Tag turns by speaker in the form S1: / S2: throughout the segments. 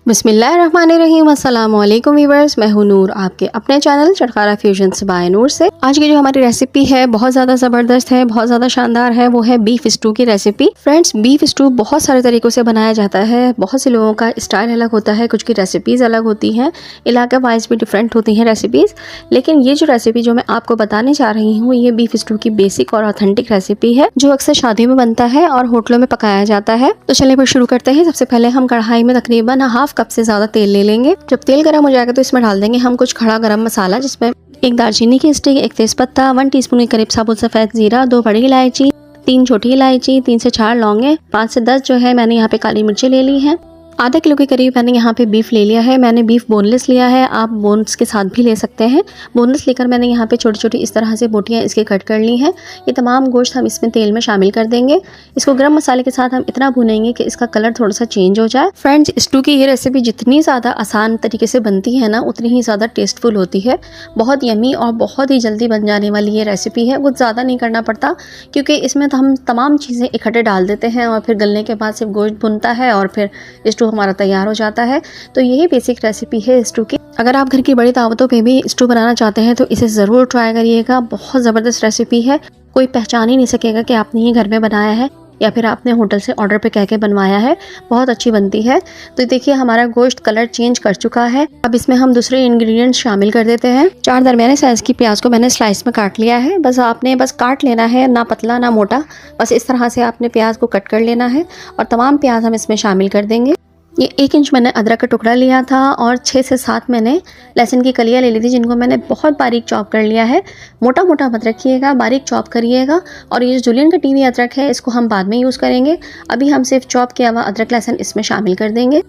S1: बिस्मिल्लाहिर्रहमानिर्रहीम। अस्सलाम वालेकुम व्यूअर्स, मैं हूं नूर, आपके अपने चैनल चटखारा फ्यूजन्स बाय नूर से। आज की जो हमारी रेसिपी है बहुत ज़्यादा ज़बरदस्त है, बहुत ज़्यादा शानदार है। वो है बीफ स्टू की रेसिपी। फ्रेंड्स, बीफ स्टू बहुत सारे तरीक़ों से बनाया जाता है। बहुत से लोगों का स्टाइल अलग होता है, कुछ की रेसिपीज़ अलग होती हैं, इलाके वाइज भी डिफरेंट होती हैं रेसिपीज़। लेकिन ये जो रेसिपी जो मैं आपको बताने जा रही हूँ, ये बीफ स्टू की बेसिक और ऑथेंटिक रेसिपी है, जो अक्सर शादी में बनता है और होटलों में पकाया जाता है। तो चलिए फिर शुरू करते हैं। सबसे पहले हम कढ़ाई में तकरीबन हाफ कप से ज़्यादा तेल ले लेंगे। जब तेल गर्म हो जाएगा तो इसमें डाल देंगे हम कुछ खड़ा गरम मसाला, जिसमें एक दालचीनी की स्टिक, एक तेजपत्ता, 1 टीस्पून के करीब साबुत सफ़ेद जीरा, 2 बड़ी इलायची, 3 छोटी इलायची, 3 से 4 लौंगे, 5 से 10 जो है मैंने यहाँ पे काली मिर्ची ले ली हैं। आधा किलो के करीब मैंने यहाँ पे बीफ ले लिया है। मैंने बीफ बोनलेस लिया है, आप बोन्स के साथ भी ले सकते हैं। बोनलेस लेकर मैंने यहाँ पे छोटी छोटी इस तरह से बोटियाँ इसके कट कर ली हैं। ये तमाम गोश्त हम इसमें तेल में शामिल कर देंगे। इसको गरम मसाले के साथ हम इतना भूनेंगे कि इसका कलर थोड़ा सा चेंज हो जाए। फ्रेंड्स, स्टू की ये रेसिपी जितनी ज़्यादा आसान तरीके से बनती है ना, उतनी ही ज़्यादा टेस्टफुल होती है। बहुत यमी और बहुत ही जल्दी बन जाने वाली ये रेसिपी है। कुछ ज़्यादा नहीं करना पड़ता, क्योंकि इसमें तो हम तमाम चीज़ें इकट्ठे डाल देते हैं और फिर गलने के बाद सिर्फ गोश्त भुनता है और फिर स्टू हमारा तैयार हो जाता है। तो यही बेसिक रेसिपी है स्टू की। अगर आप घर की बड़ी दावतों पे भी स्टू बनाना चाहते हैं तो इसे ज़रूर ट्राई करिएगा। बहुत ज़बरदस्त रेसिपी है, कोई पहचान ही नहीं सकेगा कि आपने ये घर में बनाया है या फिर आपने होटल से ऑर्डर पे कह के बनवाया है। बहुत अच्छी बनती है। तो देखिए हमारा गोश्त कलर चेंज कर चुका है। अब इसमें हम दूसरे इंग्रेडिएंट्स शामिल कर देते हैं। 4 दरमियाने साइज़ की प्याज को मैंने स्लाइस में काट लिया है। बस आपने काट लेना है, ना पतला ना मोटा, बस इस तरह से आपने प्याज को कट कर लेना है और तमाम प्याज हम इसमें शामिल कर देंगे। ये 1 इंच मैंने अदरक का टुकड़ा लिया था और 6 से 7 मैंने लहसुन की कलियां ले ली थी, जिनको मैंने बहुत बारीक चॉप कर लिया है। मोटा मोटा मत रखिएगा, बारीक चॉप करिएगा। और ये जो जुलियन कटी हुई अदरक है, इसको हम बाद में यूज़ करेंगे। अभी हम सिर्फ चॉप किया हुआ अदरक लहसुन इसमें शामिल कर देंगे।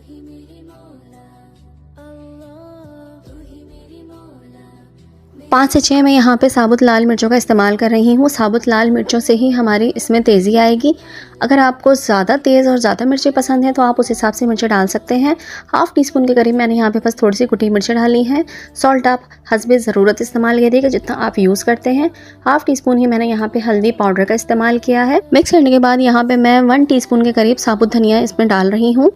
S1: 5 से 6 मैं यहाँ पे साबुत लाल मिर्चों का इस्तेमाल कर रही हूँ। साबुत लाल मिर्चों से ही हमारी इसमें तेज़ी आएगी। अगर आपको ज़्यादा तेज़ और ज़्यादा मिर्चें पसंद हैं तो आप उस हिसाब से मिर्चें डाल सकते हैं। हाफ़ टी स्पून के करीब मैंने यहाँ पे बस थोड़ी सी कुटी मिर्चें डाली हैं। सॉल्ट आप हस्बे ज़रूरत इस्तेमाल करिएगा, जितना आप यूज़ करते हैं। हाफ़ टी स्पून ही मैंने यहाँ पे हल्दी पाउडर का इस्तेमाल किया है। मिक्स करने के बाद यहाँ पे मैं 1 टीस्पून के करीब साबुत धनिया इसमें डाल रही हूँ।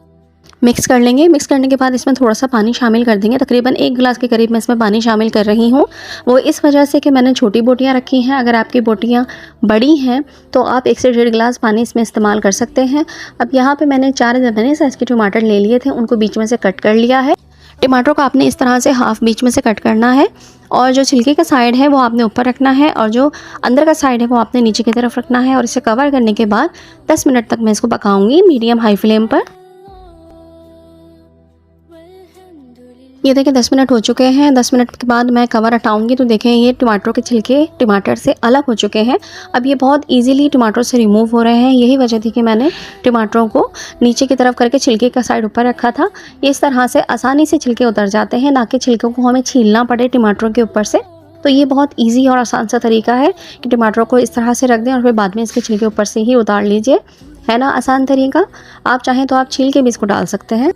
S1: मिक्स कर लेंगे। मिक्स करने के बाद इसमें थोड़ा सा पानी शामिल कर देंगे। तकरीबन 1 गिलास के करीब मैं इसमें पानी शामिल कर रही हूँ। वो इस वजह से कि मैंने छोटी बोटियाँ रखी हैं। अगर आपकी बोटियाँ बड़ी हैं तो आप 1 से 1.5 गिलास पानी इसमें इस्तेमाल कर सकते हैं। अब यहाँ पे मैंने 4 दरमियाने साइज़ के टमाटर ले लिए थे, उनको बीच में से कट कर लिया है। टमाटर को आपने इस तरह से हाफ बीच में से कट करना है और जो छिलके का साइड है वो आपने ऊपर रखना है और जो अंदर का साइड है वो आपने नीचे की तरफ रखना है। और इसे कवर करने के बाद 10 मिनट तक मैं इसको पकाऊंगी मीडियम हाई फ्लेम पर। ये देखिए 10 मिनट हो चुके हैं। 10 मिनट के बाद मैं कवर हटाऊंगी तो देखें ये टमाटरों के छिलके टमाटर से अलग हो चुके हैं। अब ये बहुत इजीली टमाटरों से रिमूव हो रहे हैं। यही वजह थी कि मैंने टमाटरों को नीचे की तरफ करके छिलके का साइड ऊपर रखा था। इस तरह से आसानी से छिलके उतर जाते हैं, ना कि छिलकों को हमें छीलना पड़े टमाटरों के ऊपर से। तो ये बहुत ईजी और आसान सा तरीका है कि टमाटरों को इस तरह से रख दें और फिर बाद में इसके छिलके ऊपर से ही उतार लीजिए। है ना आसान तरीका। आप चाहें तो आप छील के भी इसको डाल सकते हैं।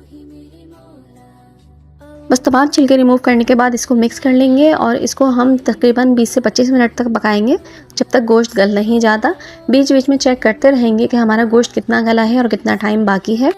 S1: बस तमाम छिलके रिमूव करने के बाद इसको मिक्स कर लेंगे और इसको हम तकरीबन 20 से 25 मिनट तक पकाएंगे, जब तक गोश्त गल नहीं जाता। बीच बीच में चेक करते रहेंगे कि हमारा गोश्त कितना गला है और कितना टाइम बाकी है।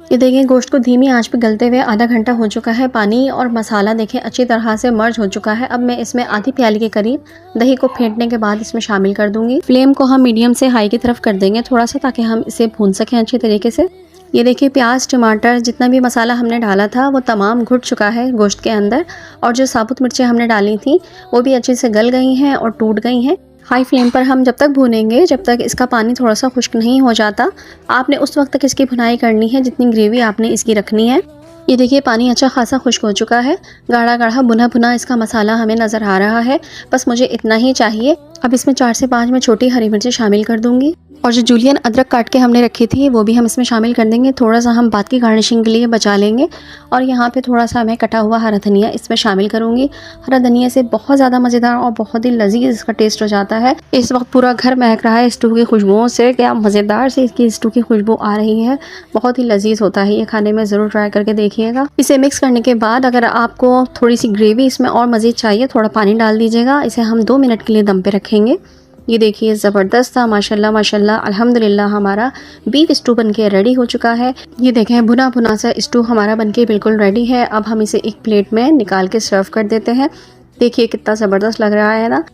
S1: ये देखिए गोश्त को धीमी आंच पे गलते हुए आधा घंटा हो चुका है। पानी और मसाला देखें अच्छी तरह से मर्ज हो चुका है। अब मैं इसमें आधी प्याली के करीब दही को फेंटने के बाद इसमें शामिल कर दूंगी। फ्लेम को हम मीडियम से हाई की तरफ कर देंगे थोड़ा सा, ताकि हम इसे भून सकें अच्छी तरीके से। ये देखिए प्याज टमाटर जितना भी मसाला हमने डाला था वो तमाम घुट चुका है गोश्त के अंदर। और जो साबुत मिर्चें हमने डाली थी वो भी अच्छे से गल गई हैं और टूट गई हैं। हाई फ्लेम पर हम जब तक भूनेंगे जब तक इसका पानी थोड़ा सा खुश्क नहीं हो जाता। आपने उस वक्त तक इसकी भुनाई करनी है जितनी ग्रेवी आपने इसकी रखनी है। ये देखिए पानी अच्छा खासा खुश्क हो चुका है। गाढ़ा गाढ़ा भुना भुना इसका मसाला हमें नज़र आ रहा है। बस मुझे इतना ही चाहिए। अब इसमें 4 से 5 मैं छोटी हरी मिर्चें शामिल कर दूंगी और जो जूलियन अदरक काट के हमने रखी थी वो भी हम इसमें शामिल कर देंगे। थोड़ा सा हम बाद की गार्निशिंग के लिए बचा लेंगे। और यहाँ पे थोड़ा सा मैं कटा हुआ हरा धनिया इसमें शामिल करूँगी। हरा धनिया से बहुत ज़्यादा मज़ेदार और बहुत ही लजीज इसका टेस्ट हो जाता है। इस वक्त पूरा घर महक रहा है स्टू की खुशबुओं से। क्या मज़ेदार से इसकी स्टू की खुशबू आ रही है। बहुत ही लजीज होता है ये खाने में, ज़रूर ट्राई करके देखिएगा। इसे मिक्स करने के बाद अगर आपको थोड़ी सी ग्रेवी इसमें और मज़ीद चाहिए थोड़ा पानी डाल दीजिएगा। इसे हम 2 मिनट के लिए दम पे रखेंगे। ये देखिए ज़बरदस्त था माशाल्लाह माशाल्लाह। अल्हम्दुलिल्लाह हमारा बीफ स्टू बनके रेडी हो चुका है। ये देखें भुना भुना सा स्टू हमारा बनके बिल्कुल रेडी है। अब हम इसे एक प्लेट में निकाल के सर्व कर देते हैं। देखिए कितना ज़बरदस्त लग रहा है ना।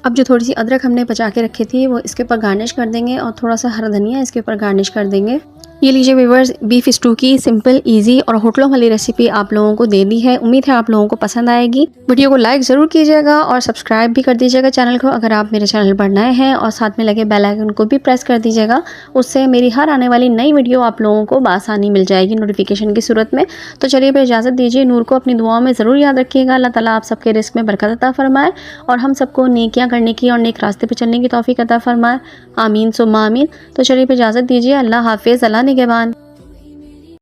S1: अब जो थोड़ी सी अदरक हमने बचा के रखी थी वो इसके ऊपर गार्निश कर देंगे और थोड़ा सा हरा धनिया इसके ऊपर गार्निश कर देंगे। ये लीजिए व्यूअर्स, बीफ स्टू की सिंपल इजी और होटलों वाली रेसिपी आप लोगों को दे दी है। उम्मीद है आप लोगों को पसंद आएगी। वीडियो को लाइक ज़रूर कीजिएगा और सब्सक्राइब भी कर दीजिएगा चैनल को अगर आप मेरे चैनल पर नए हैं, और साथ में लगे बेल आइकन को भी प्रेस कर दीजिएगा। उससे मेरी हर आने वाली नई वीडियो आप लोगों को बआसानी मिल जाएगी नोटिफिकेशन की सूरत में। तो चलिए फिर इजाज़त दीजिए। नूर को अपनी दुआओं में ज़रूर याद रखिएगा। अल्लाह ताला आप सबके रिस्क में बरकत अता फरमाए और हम सबको नेकियां करने की और नेक रास्ते पर चलने की तौफीक अता फरमाए। आमीन सुम्मा आमीन। तो चलिए फिर इजाज़त दीजिए। अल्लाह हाफिज़, अल्लाह निगहबान।